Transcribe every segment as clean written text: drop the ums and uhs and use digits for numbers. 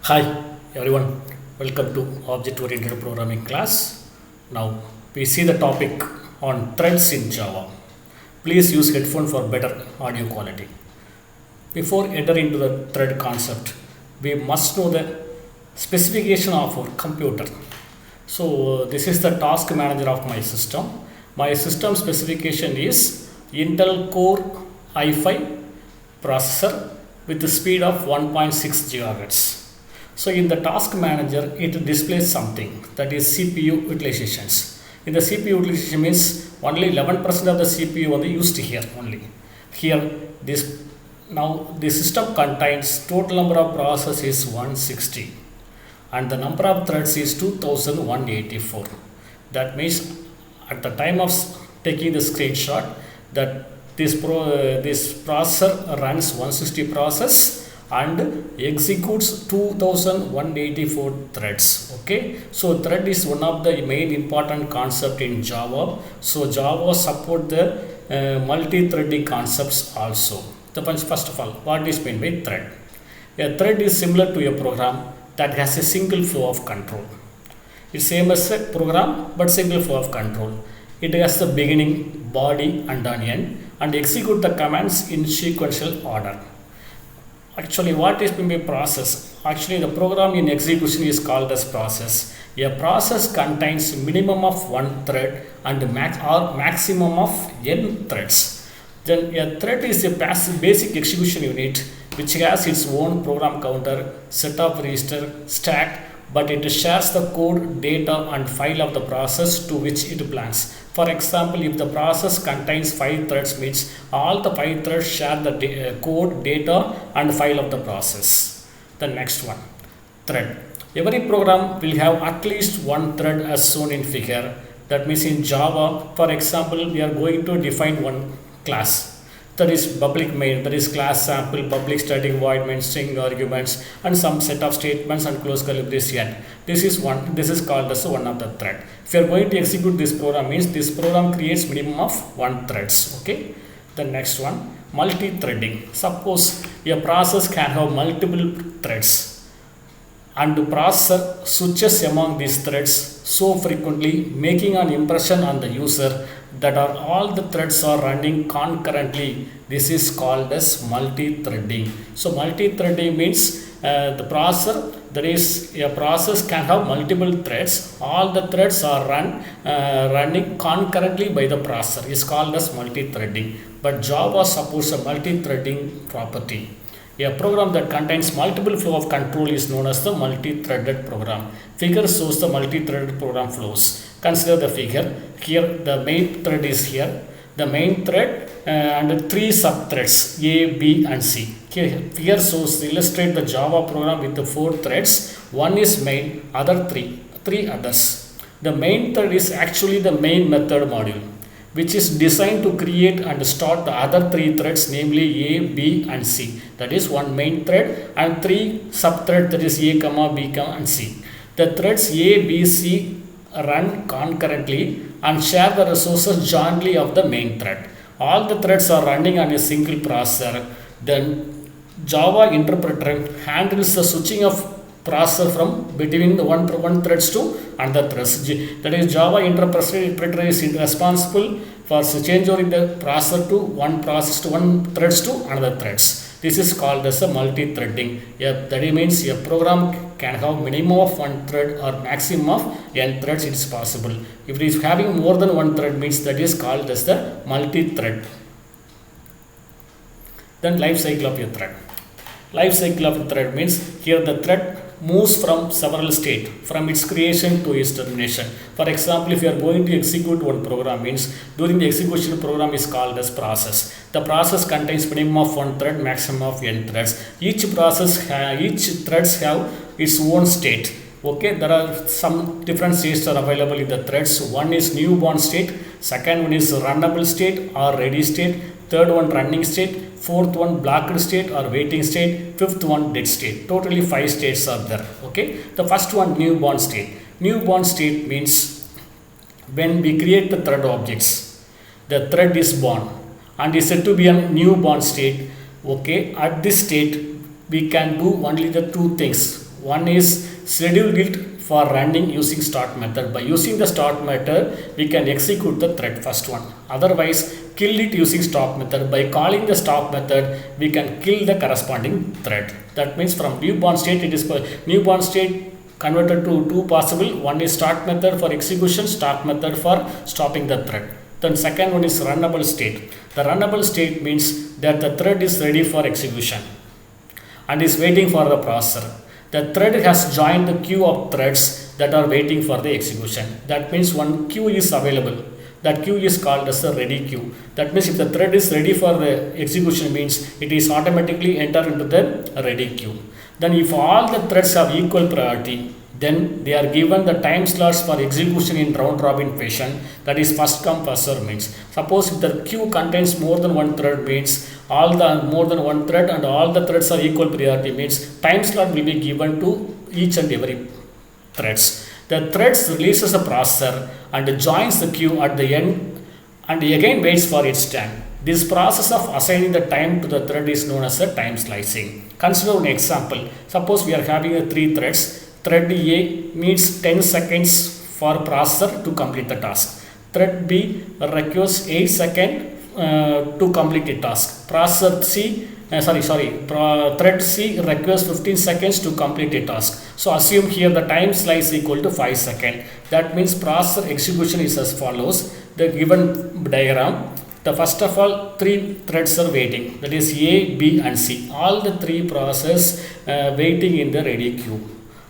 Hi everyone, welcome to Object Oriented Programming class. Now we see the topic on threads in Java. Please use headphone for better audio quality. Before entering into the thread concept, we must know the specification of our computer. So this is the task manager of my system. My system specification is Intel Core i5 processor with the speed of 1.6 GHz. So in the task manager, it displays something that is CPU utilizations. In the CPU utilization means only 11% of the CPU was used here only. Here the system contains total number of processes is 160 and the number of threads is 2184. That means at the time of taking the screenshot that this processor runs 160 process and executes 2184 threads. Okay, so thread is one of the main important concept in Java. So Java support the multi-threading concepts also. First of all, what is meant by thread? A thread is similar to a program that has a single flow of control. It's same as a program but single flow of control. It has the beginning, body and an end and execute the commands in sequential order. Actually, what is meant by process? Actually, the program in execution is called as process. A process contains minimum of one thread and maximum of n threads. Then a thread is a basic execution unit which has its own program counter, set of register, stack, but it shares the code, data and file of the process to which it belongs. For example, if the process contains 5 threads means all the 5 threads share the code, data and file of the process. The next one, thread. Every program will have at least one thread as shown in figure. That means in Java, for example, we are going to define one class. That is public main, that is class sample, public static void main, string arguments and some set of statements and close curly brace end. This is called as one of the thread. If you are going to execute this program means this program creates minimum of one threads. Okay. The next one, multi-threading. Suppose a process can have multiple threads and the processor switches among these threads so frequently, making an impression on the user that all the threads are running concurrently. This is called as multi-threading. So multi-threading means the processor, that is a process can have multiple threads. All the threads are running concurrently by the processor. Is called as multi-threading. But Java supports a multi-threading property. A program that contains multiple flow of control is known as the multi-threaded program. Figure shows the multi-threaded program flows. Consider the figure. Here the main thread is here. The main thread and 3 sub-threads A, B and C. Here shows illustrate the Java program with the 4 threads. One is main, other 3 others. The main thread is actually the main method module, which is designed to create and start the other 3 threads, namely A, B and C. That is one main thread and 3 sub-threads, that is A, B and C. The threads A, B, C run concurrently and share the resources jointly of the main thread. All the threads are running on a single processor. Then Java interpreter handles the switching of processor from between the one threads to another threads. That is Java interpreter is responsible for changeovering the processor to one threads to another threads. This is called as a multi-threading. That means a program can have minimum of one thread or maximum of n threads. It is possible. If it is having more than one thread means that is called as the multi-thread. Then life cycle of a thread. Life cycle of a thread means here the thread moves from several states from its creation to its termination. For example, if you are going to execute one program means during the execution program is called as process. The process contains minimum of one thread, maximum of n threads. Each threads have its own state. Okay, there are some different states are available in the threads. One is newborn state, second one is runnable state or ready state, third one running state, fourth one blocked state or waiting state, fifth one dead state. Totally 5 states are there. Okay, the first one newborn state. Newborn state means when we create the thread objects, the thread is born and is said to be a newborn state. Okay, at this state we can do only the two things. One is schedule it for running using start method. By using the start method, we can execute the thread first one. Otherwise, kill it using stop method. By calling the stop method, we can kill the corresponding thread. That means from newborn state, it is newborn state converted to two possible. One is start method for execution, start method for stopping the thread. Then second one is runnable state. The runnable state means that the thread is ready for execution and is waiting for the processor. The thread has joined the queue of threads that are waiting for the execution. That means one queue is available. That queue is called as a ready queue. That means if the thread is ready for the execution means it is automatically enter into the ready queue. Then if all the threads have equal priority, then they are given the time slots for execution in round robin fashion, that is first come first serve means. Suppose if the queue contains more than one thread means all the more than one thread and all the threads are equal priority means time slot will be given to each and every threads. The threads releases the processor and joins the queue at the end and again waits for its turn. This process of assigning the time to the thread is known as a time slicing. Consider an example. Suppose we are having three threads. Thread A needs 10 seconds for processor to complete the task. Thread B requires 8 seconds to complete the task. Thread C requires 15 seconds to complete a task. So assume here the time slice equal to 5 seconds. That means processor execution is as follows. The given diagram. The first of all, three threads are waiting. That is A, B and C. All the three processes waiting in the ready queue.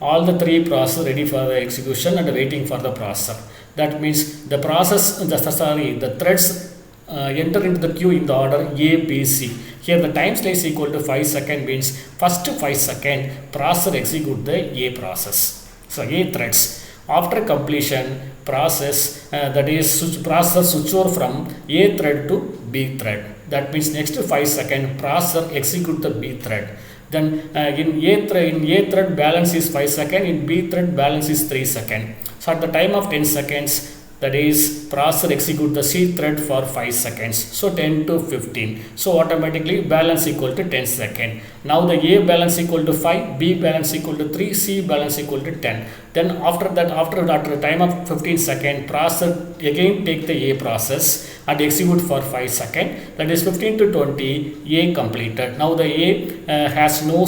All the three processes ready for the execution and waiting for the processor. That means the the threads enter into the queue in the order A, B, C. Here the time slice equal to 5 seconds means first 5 seconds processor execute the A process. So A threads. After completion, process processor switch over from A thread to B thread. That means next 5 seconds processor execute the B thread. Then in A thread balance is 5 seconds, in B thread balance is 3 seconds. So at the time of 10 seconds, that is processor execute the C thread for 5 seconds. So 10 to 15. So automatically balance equal to 10 seconds. Now the A balance equal to 5, B balance equal to 3, C balance equal to 10. Then after the time of 15 seconds, processor again take the A process and execute for 5 seconds. That is 15 to 20, A completed. Now the A has no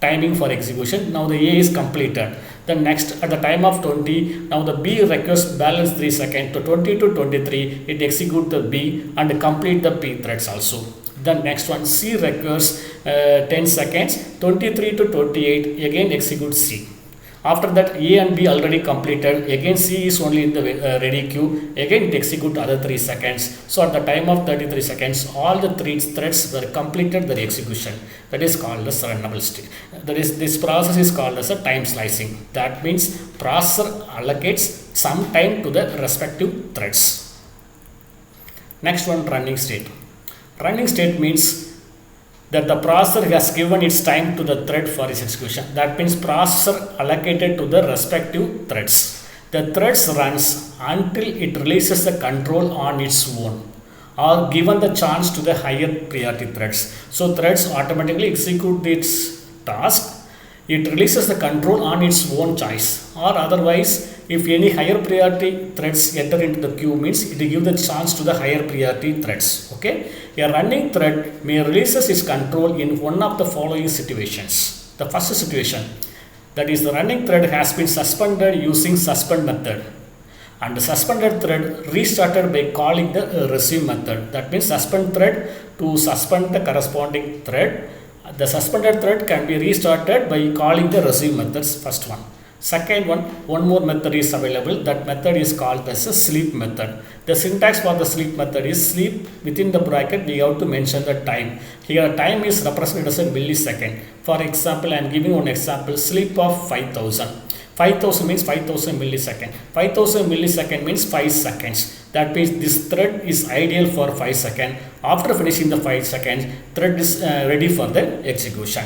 timing for execution. Now the A is completed. Then next at the time of 20, now the B requires balance 3 seconds. To 20 to 23, it execute the B and complete the P threads also. Then next one, C requires 10 seconds. 23 to 28, again execute C. After that, A and B already completed. Again, C is only in the ready queue. Again, it execute other 3 seconds. So at the time of 33 seconds, all the three threads were completed their execution. That is called as runnable state. That is, this process is called as a time slicing. That means processor allocates some time to the respective threads. Next one, running state. Running state means that the processor has given its time to the thread for its execution. That means processor allocated to the respective threads. The threads runs until it releases the control on its own or given the chance to the higher priority threads. So threads automatically execute its task. It releases the control on its own choice, or otherwise if any higher priority threads enter into the queue means it gives the chance to the higher priority threads. Okay, a running thread may releases its control in one of the following situations. The first situation, that is the running thread has been suspended using suspend method, and the suspended thread restarted by calling the resume method. That means suspend thread to suspend the corresponding thread. The suspended thread can be restarted by calling the resume methods. First one. Second one more method is available. That method is called as a sleep method. The syntax for the sleep method is sleep within the bracket. We have to mention the time. Here time is represented as a millisecond. For example, I am giving one example. Sleep of 5000. 5000 means 5000 millisecond. 5000 millisecond means 5 seconds. That means this thread is ideal for 5 seconds. After finishing the 5 seconds, thread is ready for the execution.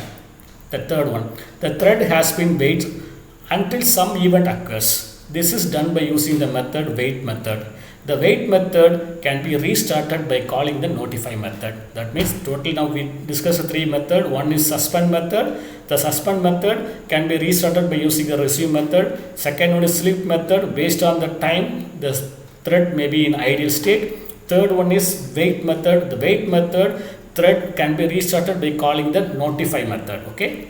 The third one, the thread has been waited until some event occurs. This is done by using the method wait method. The wait method can be restarted by calling the notify method. That means total now we discussed the three method. One is suspend method. The suspend method can be restarted by using the resume method. Second one is sleep method. Based on the time the thread may be in ideal state. Third one is wait method. The wait method thread can be restarted by calling the notify method. Okay.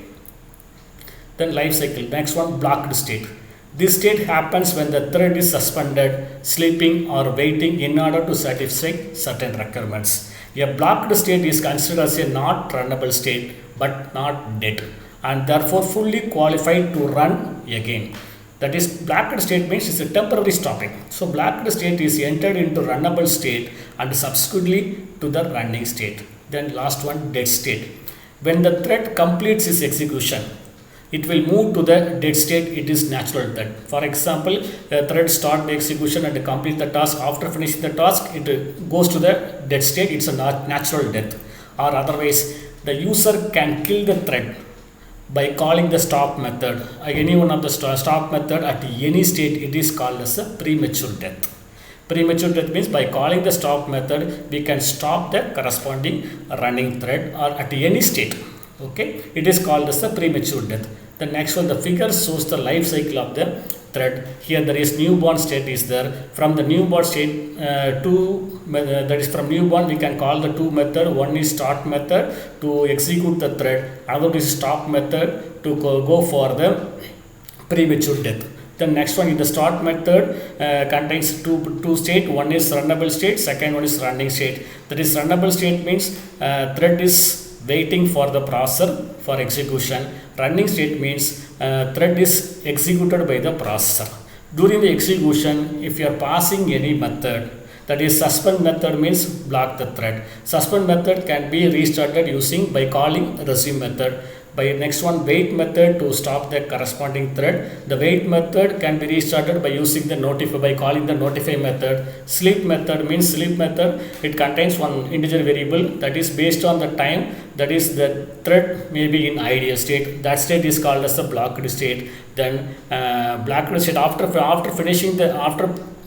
Then life cycle. Next one, blocked state. This state happens when the thread is suspended, sleeping or waiting in order to satisfy certain requirements. A blocked state is considered as a not runnable state but not dead and therefore fully qualified to run again. That is, blocked state means it's a temporary stopping. So blocked state is entered into runnable state and subsequently to the running state. Then last one, dead state. When the thread completes its execution, it will move to the dead state. It is natural death. For example, the thread start the execution and complete the task. After finishing the task, it goes to the dead state. It's a natural death. Or otherwise, the user can kill the thread by calling the stop method. Any one of the stop method at any state, it is called as a premature death. Premature death means by calling the stop method, we can stop the corresponding running thread or at any state. Okay, it is called as the premature death. The next one, the figure shows the life cycle of the thread. Here there is newborn state is there. From the newborn state that is from newborn, we can call the two method. One is start method to execute the thread. Another is stop method to go for the premature death. The next one is the start method contains two state. One is runnable state. Second one is running state. That is runnable state means thread is waiting for the processor for execution. Running state means thread is executed by the processor. During the execution, if you are passing any method, that is suspend method means block the thread. Suspend method can be restarted using by calling resume method. By next one, wait method to stop the corresponding thread. The wait method can be restarted by using the notify by calling the notify method. Sleep method means sleep method. It contains one integer variable that is based on the time that is the thread may be in ideal state. That state is called as the blocked state. Then blocked state after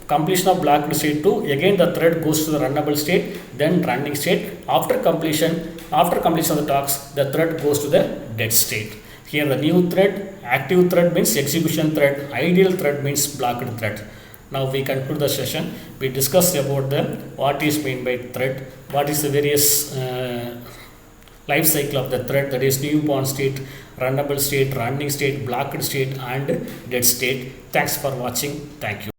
completion of blocked state 2, again the thread goes to the runnable state, then running state. After completion of the task, the thread goes to the dead state. Here the new thread, active thread means execution thread, ideal thread means blocked thread. Now we conclude the session. We discussed about what is meant by thread, what is the various life cycle of the thread, that is newborn state, runnable state, running state, blocked state and dead state. Thanks for watching. Thank you.